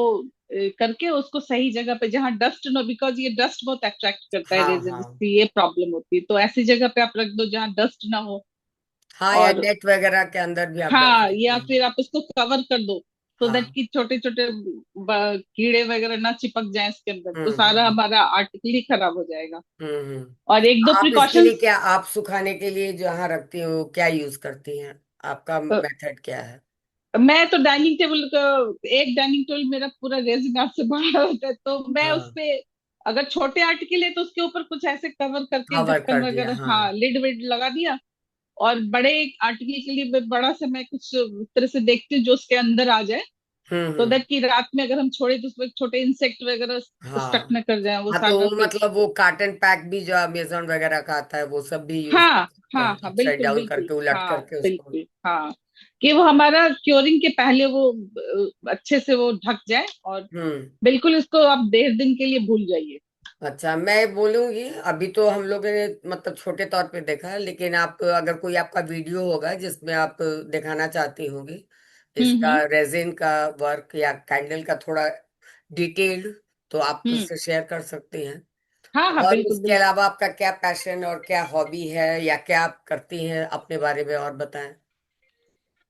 करके उसको सही जगह पे जहाँ डस्ट ना, बिकॉज ये डस्ट बहुत अट्रैक्ट करता है हाँ, रेजिन, हाँ। इसकी ये प्रॉब्लम होती है, तो ऐसी जगह पे आप रख दो जहाँ डस्ट ना हो। हाँ, या और नेट वगैरह के अंदर भी आप डाल हाँ, सकते या हैं। फिर आप उसको कवर कर दो, सो दैट हाँ। कि छोटे छोटे कीड़े वगैरह ना चिपक जाए इसके अंदर, तो सारा हम्म। हमारा आर्टिकल ही खराब हो जाएगा। और एक दो आप इसके लिए प्रिकॉशंस। क्या, आप सुखाने के लिए जहाँ रखती हो क्या यूज करती हैं? आपका मेथड क्या है? मैं तो डाइनिंग टेबल का, एक डाइनिंग टेबल मेरा पूरा रेजिन से भरा होता है, तो मैं उस हाँ, पे अगर छोटे आर्टिकल है तो उसके ऊपर कुछ ऐसे कवर करके कवर ढक्कन कर दिया, वगैरह, हाँ। हाँ, लिड विड लगा दिया। और बड़े आर्टिकल के लिए बड़ा सा मैं कुछ इस तरह से देखती हूँ जो उसके अंदर आ जाए, तो हम्म। दैट कि रात में अगर हम छोड़े तो उसमें छोटे इंसेक्ट वगैरह स्टक हाँ। न कर जाए, वो हाँ, तो सारा वो फिर। मतलब वो कार्टन पैक भी जो अमेजोन वगैरह का आता है वो सब भी यूज कर हाँ सकते हाँ हैं, हाँ, अपसाइड बिल्कुल डाउन बिल्कुल, करके उलट हाँ करके उसको। बिल्कुल, हाँ, कि वो हमारा क्योरिंग के पहले वो अच्छे से वो ढक जाए। और हम्म। बिल्कुल इसको आप 1.5 दिन के लिए भूल जाइए। अच्छा, मैं बोलूंगी। अभी तो हम लोगों ने मतलब छोटे तौर पे देखा है, लेकिन आप अगर कोई आपका वीडियो होगा जिसमें आप दिखाना चाहती होंगी इसका हम्म। रेजिन का वर्क या कैंडल का थोड़ा डिटेल्ड, तो आप हम्म। उससे शेयर कर सकती हैं। हाँ हाँ, और बिल्कुल उसके बिल्कुल। अलावा आपका क्या पैशन और क्या हॉबी है, या क्या आप करती हैं अपने बारे में और बताएं।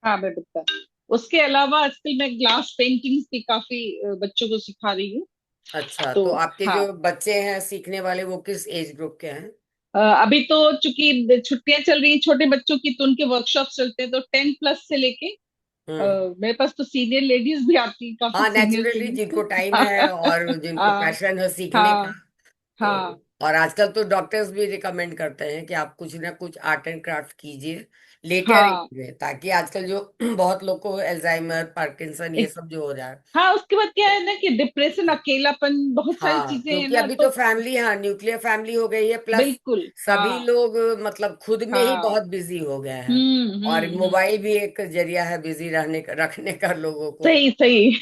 हाँ, मैं बता, उसके अलावा आजकल मैं ग्लास पेंटिंग्स भी काफी बच्चों को सिखा रही हूँ। अच्छा, तो तो आपके हाँ, जो बच्चे हैं सीखने वाले वो किस एज ग्रुप के हैं? अभी तो चूंकि छुट्टियां चल रही हैं छोटे बच्चों की, तो उनके वर्कशॉप चलते हैं, तो 10+ से लेके हम्म। मेरे पास तो सीनियर लेडीज भी आती हैं, काफी हाँ, सीनियर नेचुरली जिनको टाइम सीनियर। है और जिनको हाँ पैशन है सीखने का। हाँ तो हाँ। और आजकल तो डॉक्टर्स भी रिकमेंड करते हैं कि आप कुछ ना कुछ आर्ट एंड क्राफ्ट कीजिए लेटर एज हाँ में, ताकि आजकल जो बहुत लोग को एल्जाइमर, पार्किंसन ये सब जो हो रहा है। हाँ, उसके बाद क्या है ना कि डिप्रेशन, अकेलापन, बहुत सारी हाँ, चीजें हैं क्योंकि ना, अभी तो तो फैमिली, हाँ, न्यूक्लियर फैमिली हो गई है, प्लस बिल्कुल, सभी हाँ लोग मतलब खुद में ही हाँ। बहुत बिजी हो गए हैं। और हम्म। मोबाइल भी एक जरिया है बिजी रहने का, रखने का लोगों को। सही सही।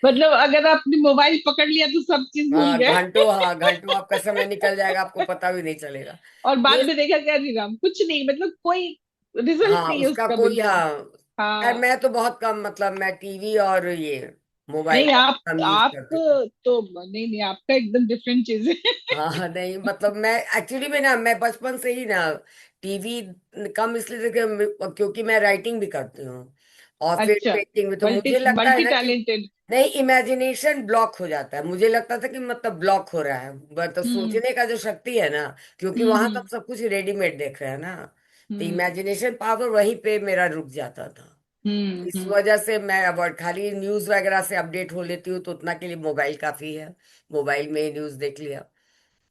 मतलब अगर आपने मोबाइल पकड़ लिया तो सब चीज भूल हाँ, गए। घंटों, हाँ, घंटों आपका समय निकल जाएगा, आपको पता भी नहीं चलेगा। और बाद ये, में देखा क्या, नहीं राम कुछ नहीं, मतलब कोई रिजल्ट हाँ, नहीं है उसका उसका, कोई, बिल्कुल। हाँ। यार, हाँ, मैं तो बहुत कम, मतलब मैं टीवी और ये मोबाइल नहीं, बहुत आप कम यूज आप करती हूँ। तो नहीं नहीं, आपका एकदम डिफरेंट चीज है। हाँ, हाँ, नहीं, मतलब मैं एक्चुअली में ना, मैं बचपन से ही ना टीवी कम इसलिए देखे क्योंकि मैं राइटिंग भी करती हूँ और फिर अच्छा, पेंटिंग भी, तो मल्टी मुझे लगता है मल्टी ना कि टैलेंटेड। नहीं, इमेजिनेशन ब्लॉक हो जाता है। मुझे लगता था कि मतलब ब्लॉक हो रहा है, मतलब हम्म सोचने का जो शक्ति है ना, क्योंकि हम्म वहां तो हम हम्म सब कुछ रेडीमेड देख रहे हैं ना, तो हम्म इमेजिनेशन पावर वहीं पे मेरा रुक जाता था। इस हम्म। वजह से मैं अवॉइड, खाली न्यूज वगैरह से अपडेट हो लेती हूँ, तो उतना के लिए मोबाइल काफी है। मोबाइल में न्यूज देख लिया।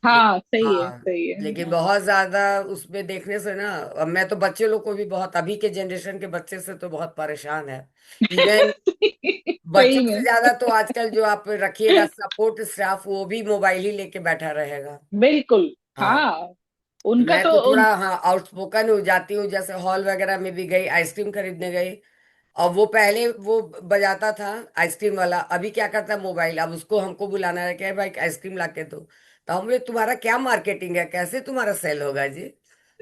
हाँ, सही है हाँ, सही है, लेकिन हाँ। बहुत ज्यादा उसमें देखने से ना, अब मैं तो बच्चे लोग को भी बहुत, अभी के जनरेशन के बच्चे से तो बहुत परेशान है। इवन बच्चों सही से में, ज्यादा तो आजकल जो आप रखिएगा सपोर्ट स्टाफ, वो भी मोबाइल ही लेके बैठा रहेगा। बिल्कुल, हाँ, हाँ, उनका मैं तो तो थोड़ा, हाँ, आउटस्पोकन हो जाती हूँ, जैसे हॉल वगैरह में भी गई, आइसक्रीम खरीदने गई और वो पहले वो बजाता था आइसक्रीम वाला, अभी क्या करता है मोबाइल, अब उसको हमको बुलाना है क्या भाई आइसक्रीम ला के दो। तो हम बोले तुम्हारा क्या मार्केटिंग है, कैसे तुम्हारा सेल होगा जी।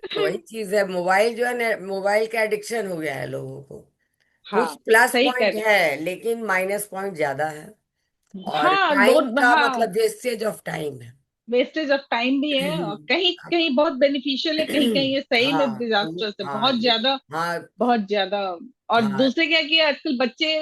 तो वही चीज है, मोबाइल जो है ना, मोबाइल का एडिक्शन हो गया है लोगों को। कुछ हाँ, प्लस सही कह पॉइंट रहे है लेकिन माइनस पॉइंट ज्यादा है। हैं। और हाँ, टाइम लोड, का हाँ, मतलब वेस्टेज ऑफ टाइम है। वेस्टेज ऑफ टाइम भी है, और कहीं कहीं बहुत बेनिफिशियल है, कहीं कहीं ये सही में हाँ तो डिजास्टर्स है, हाँ बहुत ये ज्यादा, हाँ बहुत ज्यादा। और हाँ दूसरे क्या है कि आजकल बच्चे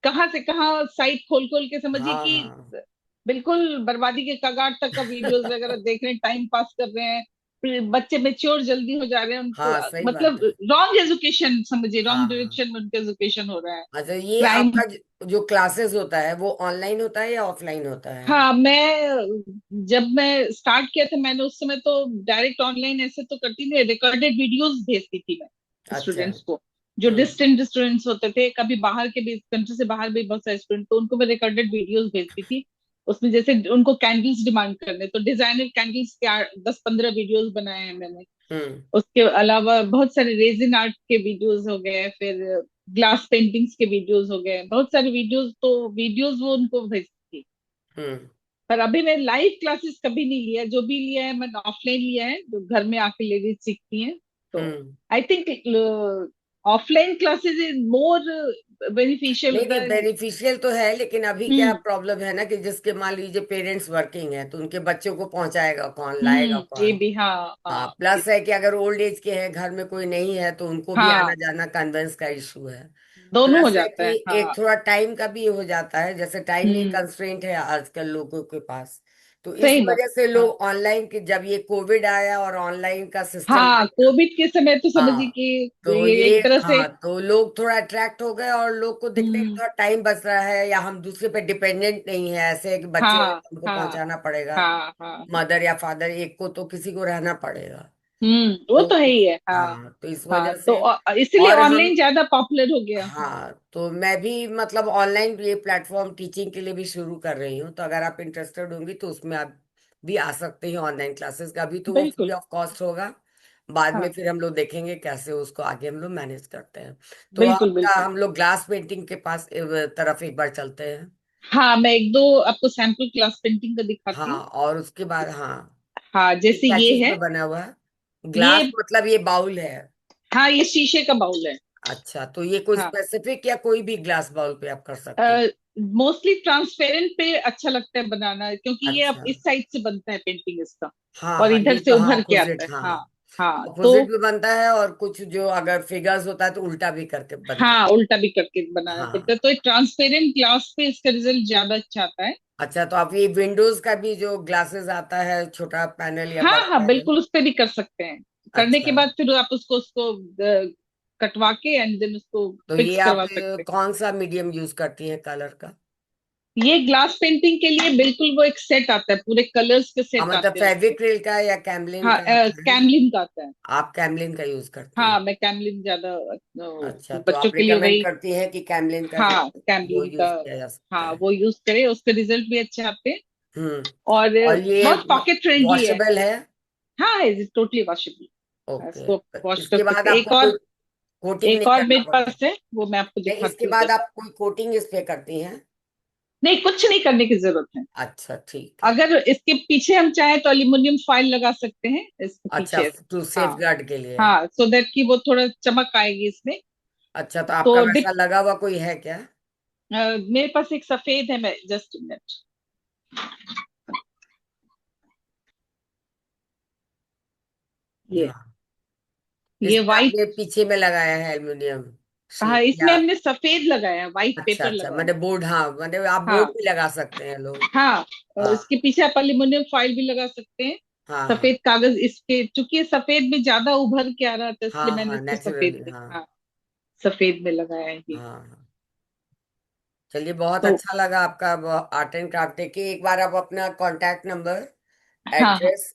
कहाँ से कहाँ साइट खोल खोल के समझिए हाँ कि हाँ बिल्कुल बर्बादी के कगार तक का वीडियोस वगैरह देख रहे हैं, टाइम पास कर रहे हैं। फिर बच्चे मेच्योर जल्दी हो जा रहे हैं, उनको हाँ सही बात मतलब है। रॉन्ग एजुकेशन समझिए, हाँ रॉन्ग हाँ। डायरेक्शन में उनका एजुकेशन हो रहा है। अच्छा, ये क्राइम। आपका जो क्लासेस होता है वो ऑनलाइन होता है या ऑफलाइन होता है? हाँ, जब मैं स्टार्ट किया था, मैंने उस समय तो डायरेक्ट ऑनलाइन ऐसे तो करती नहीं, रिकॉर्डेड वीडियोस भेजती थी मैं अच्छा। स्टूडेंट्स को। जो डिस्टेंट स्टूडेंट्स होते थे, कभी बाहर के भी, कंट्री से बाहर भी बहुत सारे स्टूडेंट, तो उनको मैं रिकॉर्डेड वीडियोस भेजती थी। उसमें जैसे उनको कैंडल्स डिमांड करने, तो डिजाइनर कैंडल्स के 10-15 वीडियोस बनाए हैं मैंने। हम्म उसके अलावा बहुत सारे रेजिन आर्ट के वीडियोस हो गए, फिर ग्लास पेंटिंग्स के वीडियोस हो गए, बहुत सारे वीडियोस, तो वीडियोस वो उनको भेजती थी। हम्म पर अभी मैं लाइव क्लासेस कभी नहीं लिया, जो भी लिया है मैंने ऑफलाइन लिया है, जो घर में आके लेडीज सीखती हैं। तो hmm. I think offline classes is more beneficial नहीं नहीं, देन। बेनिफिशियल तो है लेकिन अभी क्या हम्म, प्रॉब्लम है ना कि जिसके मान लीजिए पेरेंट्स वर्किंग है तो उनके बच्चों को पहुंचाएगा कौन, लाएगा ये कौन। भी, हाँ, हाँ, हाँ, प्लस है कि अगर ओल्ड एज के हैं घर में कोई नहीं है तो उनको भी आना हाँ, जाना कन्वेंस का इशू है। दोनों हो प्लस है जाता कि है, हाँ। एक थोड़ा टाइम का भी हो जाता है, जैसे टाइम की हम्म, कंस्ट्रेंट है आजकल लोगों के पास। तो इस सही बात वजह से है, हाँ। लोग ऑनलाइन की, जब ये कोविड आया और ऑनलाइन का सिस्टम हाँ, आया। कोविड के समय तो समझिए हाँ कि तो ये ये एक तरह से। हाँ तो लोग थोड़ा अट्रैक्ट हो गए और लोग को दिखता है कि हम्म, थोड़ा टाइम बच रहा है, या हम दूसरे पे डिपेंडेंट नहीं है, ऐसे है कि बच्चे हैं हाँ, तो उनको हाँ, पहुंचाना पड़ेगा। हाँ, हाँ। मदर या फादर एक को तो किसी को रहना पड़ेगा। वो तो तो है ही है, हाँ। हाँ तो इस हाँ, वजह तो से। इसलिए और हम ऑनलाइन ज्यादा पॉपुलर हो गया, हाँ। हाँ तो मैं भी मतलब ऑनलाइन ये प्लेटफॉर्म टीचिंग के लिए भी शुरू कर रही हूँ, तो अगर आप इंटरेस्टेड होंगी तो उसमें आप भी आ सकते हैं ऑनलाइन क्लासेस का। अभी तो वो फ्री बिल्कुल, ऑफ कॉस्ट होगा, बाद में हाँ, फिर हम लोग देखेंगे कैसे उसको आगे हम लोग मैनेज करते हैं। तो बिल्कुल, आपका बिल्कुल। हम लोग ग्लास पेंटिंग के पास तरफ एक बार चलते हैं। हाँ, मैं एक दो आपको सैंपल क्लास पेंटिंग का दिखाती हाँ हूँ। और उसके बाद हाँ, हाँ, ये जैसे क्या ये चीज है। पे बना हुआ है? ये, ग्लास मतलब ये बाउल है? हाँ, ये शीशे का बाउल है। अच्छा, तो ये कोई हाँ, स्पेसिफिक या कोई भी ग्लास बाउल पे आप कर सकती हैं? मोस्टली ट्रांसपेरेंट पे अच्छा लगता है बनाना, क्योंकि ये अब अच्छा। इस साइड से बनता है पेंटिंग इसका, हाँ और हाँ, इधर ये से तो हाँ उभर के आता ऑपोजिट, है, हाँ हाँ। हाँ, तो ऑपोजिट भी बनता है, और कुछ जो अगर फिगर्स होता है तो उल्टा भी करके बनता है। हाँ, उल्टा भी करके बनाना पड़ता हाँ। है, तो एक ट्रांसपेरेंट ग्लास पे इसका रिजल्ट ज्यादा अच्छा आता है। अच्छा, तो आप ये विंडोज का भी जो ग्लासेस आता है, छोटा पैनल या हाँ, बड़ा हाँ, पैनल? बिल्कुल, उस पे भी कर सकते हैं। करने के अच्छा, बाद फिर आप उसको उसको कटवा के एंड देन उसको तो ये फिक्स आप करवा सकते हैं। कौन सा मीडियम यूज करती हैं कलर का? ये ग्लास पेंटिंग के लिए बिल्कुल वो एक सेट आता है, पूरे कलर्स के हाँ सेट मतलब आते हैं उसमें। फेविक्रिल का या कैमलिन हाँ, का आता है? कैमलिन का आता है। आप कैमलिन का यूज करती हैं? हाँ, मैं कैमलिन ज्यादा अच्छा, तो बच्चों आप के लिए रिकमेंड वही। करती हैं कि कैमलिन का जो हाँ, है, वो कैमलिन का। यूज किया जा सकता हाँ, है? वो यूज करे, उसके रिजल्ट भी अच्छे आते हैं। और और ये बहुत पॉकेट फ्रेंडली है। वॉशेबल है? हाँ, इज टोटली वॉशेबल, ओके। इसको वॉश कर इसके बाद सकते हैं। आपको कोई कोटिंग एक नहीं और करना मेरे पड़ता? पास है, वो मैं आपको नहीं, इसके दिखाती हूँ बाद जैसा। आप कोई कोटिंग इस पे करती हैं? नहीं, कुछ नहीं करने की जरूरत है। अच्छा ठीक है। अगर इसके पीछे हम चाहें तो एल्यूमिनियम फॉइल लगा सकते हैं इसके अच्छा, पीछे। टू हाँ, सेफ गार्ड के लिए? हाँ, सो दैट कि वो थोड़ा चमक आएगी इसमें। अच्छा, तो तो आपका वैसा लगा हुआ कोई है क्या? मेरे पास एक सफेद है, मैं जस्ट मिनट। ये हाँ, ये इसमें वाइट। आपने पीछे में लगाया है एल्युमिनियम हाँ, शीट इसमें या? हमने सफेद लगाया, व्हाइट अच्छा पेपर अच्छा, लगाया। मैंने बोर्ड, हाँ मैंने, आप बोर्ड हाँ, भी लगा सकते हैं लोग। हाँ, हाँ इसके पीछे आप एल्यूमिनियम फॉइल भी लगा सकते हैं। हाँ हाँ सफेद कागज, इसके चूंकि ये सफेद में ज्यादा उभर के आ रहा था, इसलिए हाँ मैंने हाँ, इसको सफेद नेचुरली में, हाँ। हाँ, सफेद में लगाया है ये। हाँ हाँ। चलिए, बहुत तो अच्छा लगा आपका आर्ट एंड क्राफ्ट देख के। एक बार आप अपना कांटेक्ट नंबर, हाँ, हाँ। एड्रेस,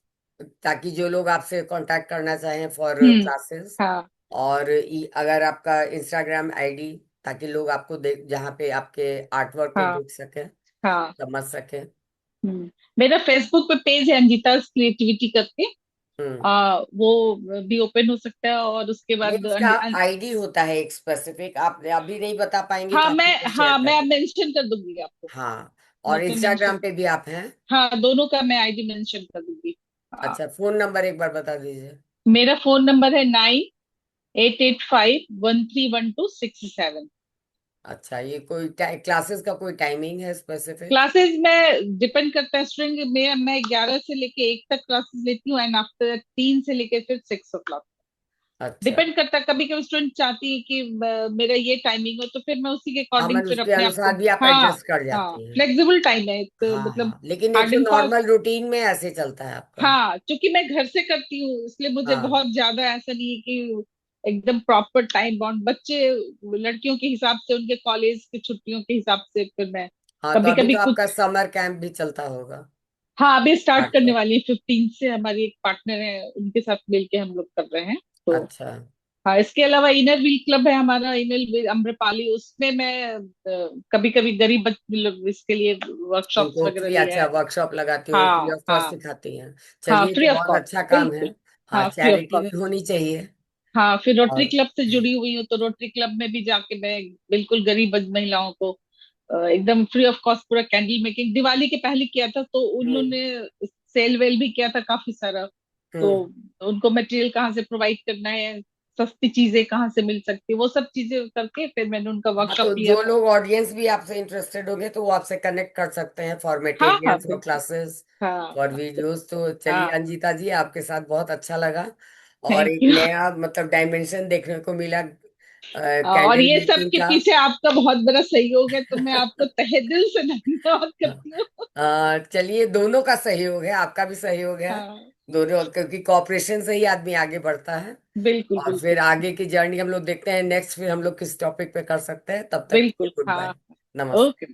ताकि जो लोग आपसे कांटेक्ट करना चाहें फॉर हम्म, क्लासेस, हाँ, और अगर आपका इंस्टाग्राम आईडी, ताकि लोग आपको देख, जहाँ पे आपके आर्ट वर्क को हाँ, देख सकें, हाँ। समझ सकें। मेरा फेसबुक पे पेज है, अंजिता क्रिएटिविटी करके। हम्म। वो भी ओपन हो सकता है, और उसके नहीं, बाद उसका आईडी होता है एक स्पेसिफिक, आप अभी नहीं बता पाएंगे तो आपके लिए शेयर हाँ कर मैं दें। मेंशन कर दूंगी आपको। हाँ, वो और तो इंस्टाग्राम मेंशन, पे भी आप हैं? हाँ दोनों का मैं आईडी मेंशन कर दूंगी। हाँ, अच्छा, फोन नंबर एक बार बता दीजिए। मेरा फोन नंबर है 9885131267। अच्छा, ये कोई क्लासेस का कोई टाइमिंग है स्पेसिफिक? क्लासेस में डिपेंड करता है स्टूडेंट में, मैं 11 से लेके 1 तक क्लासेस लेती हूँ, एंड आफ्टर 3 से लेके फिर 6 o'clock। अच्छा। डिपेंड करता है, कभी कभी स्टूडेंट चाहती है कि मेरा ये टाइमिंग हो, तो फिर मैं उसी के हाँ, अकॉर्डिंग मैंने फिर उसके अपने आप को। अनुसार भी आप हाँ एडजस्ट कर हाँ, जाती हैं। फ्लेक्सिबल टाइम है तो हाँ मतलब हाँ, लेकिन एक हार्ड तो एंड नॉर्मल फास्ट। रूटीन में ऐसे चलता है आपका? हाँ, क्योंकि मैं घर से करती हूँ इसलिए मुझे हाँ बहुत ज्यादा ऐसा नहीं है कि एकदम प्रॉपर टाइम बाउंड। बच्चे लड़कियों के हिसाब से, उनके कॉलेज की छुट्टियों के हिसाब से फिर मैं हाँ, तो कभी अभी कभी तो आपका कुछ। समर कैंप भी चलता होगा। हाँ, अभी स्टार्ट स्टार्ट करने कर। वाली है 15 से, हमारी एक पार्टनर है उनके साथ मिलके हम लोग कर रहे हैं तो। अच्छा, हाँ, इसके अलावा इनर व्हील क्लब है हमारा, इनर व्हील अम्रपाली, उसमें मैं कभी कभी गरीब लोग इसके लिए वर्कशॉप्स उनको वगैरह फ्री, लिया अच्छा, है। वर्कशॉप लगाती हो, फ्री हाँ ऑफ कॉस्ट हाँ सिखाती हैं? हाँ, चलिए, तो फ्री ऑफ बहुत कॉस्ट, अच्छा काम है। बिल्कुल। हाँ, हाँ, फ्री ऑफ चैरिटी भी कॉस्ट। होनी चाहिए। हाँ, फिर रोटरी और क्लब से जुड़ी हुई हूँ, तो रोटरी क्लब में भी जाके मैं बिल्कुल गरीब महिलाओं को एकदम फ्री ऑफ कॉस्ट पूरा कैंडल मेकिंग दिवाली के पहले किया था, तो हम्म उन्होंने सेल वेल भी किया था काफी सारा। तो हम्म। उनको मटेरियल कहाँ से प्रोवाइड करना है, सस्ती चीजें कहाँ से मिल सकती है, वो सब चीजें करके फिर मैंने उनका हाँ, वर्कशॉप तो लिया जो था। लोग ऑडियंस भी आपसे इंटरेस्टेड होंगे तो वो आपसे कनेक्ट कर सकते हैं फॉर हाँ हाँ, मटेरियल्स, फॉर बिल्कुल। क्लासेस, हाँ फॉर हाँ, वीडियोस। तो चलिए हाँ, अंजिता जी, आपके साथ बहुत अच्छा लगा, और थैंक एक यू। नया मतलब डायमेंशन देखने को मिला और कैंडल ये सब मेकिंग के का। पीछे आपका बहुत बड़ा सहयोग है, तो मैं आपको तहे दिल से धन्यवाद करती हूँ। चलिए, दोनों का सहयोग है, आपका भी सहयोग है। हाँ, दोनों, क्योंकि कॉपरेशन से ही आदमी आगे बढ़ता है। बिल्कुल और फिर बिल्कुल आगे की जर्नी हम लोग देखते हैं नेक्स्ट, फिर हम लोग किस टॉपिक पे कर सकते हैं। तब तक के लिए बिल्कुल। गुड हाँ, बाय। नमस्ते। ओके।